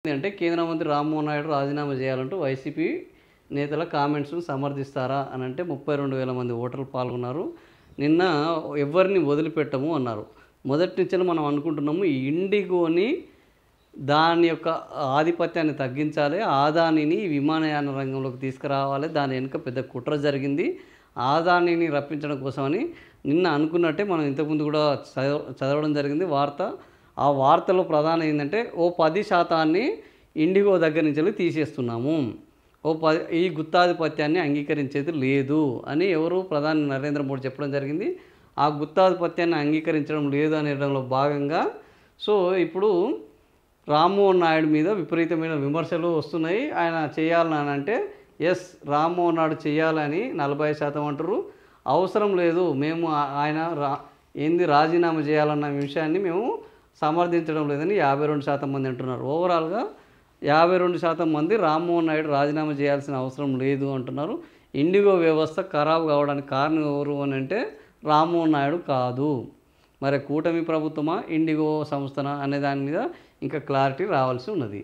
అంటే కేంద్ర మంత్రి రామ్మోహన్ నాయుడు రాజీనామా చేయాలంటూ వైసీపీ నేతల కామెంట్స్ను సమర్థిస్తారా అని అంటే 32,000 మంది ఓటర్లు పాల్గొన్నారు. నిన్న ఎవరిని వదిలిపెట్టము అన్నారు. మొదటి నుంచే మనం అనుకుంటున్నాము ఈ ఇండిగోని దాని యొక్క ఆధిపత్యాన్ని తగ్గించాలి, అదానీని విమానయాన రంగంలోకి తీసుకురావాలి, దాని వెనుక పెద్ద కుట్ర జరిగింది, అదానీని రప్పించడం కోసమని నిన్న అనుకున్నట్టే మనం ఇంతకుముందు కూడా చదవడం జరిగింది వార్త. ఆ వార్తలో ప్రధానం ఏంటంటే ఓ 10% ఇండిగో దగ్గర నుంచి తీసేస్తున్నాము, ఈ గుత్తాధిపత్యాన్ని అంగీకరించేది లేదు అని ఎవరు ప్రధాని నరేంద్ర మోడీ చెప్పడం జరిగింది. ఆ గుత్తాధిపత్యాన్ని అంగీకరించడం లేదు అనేటంలో భాగంగా సో ఇప్పుడు రామ్మోహన్ నాయుడు మీద విపరీతమైన విమర్శలు వస్తున్నాయి. ఆయన చేయాలని అంటే ఎస్ రామ్మోహన్ నాయుడు చేయాలని 40% అంటారు. అవసరం లేదు, మేము ఆయన రాజీనామా చేయాలన్న విషయాన్ని మేము సమర్థించడం లేదని 52% మంది అంటున్నారు. ఓవరాల్గా 52% మంది రామ్మోహన్ నాయుడు రాజీనామా చేయాల్సిన అవసరం లేదు అంటున్నారు. ఇండిగో వ్యవస్థ ఖరాబు కావడానికి కారణం ఎవరు అని అంటే రామ్మోహన్ నాయుడు కాదు. మరి కూటమి ప్రభుత్వమా ఇండిగో సంస్థనా అనే దాని మీద ఇంకా క్లారిటీ రావాల్సి ఉన్నది.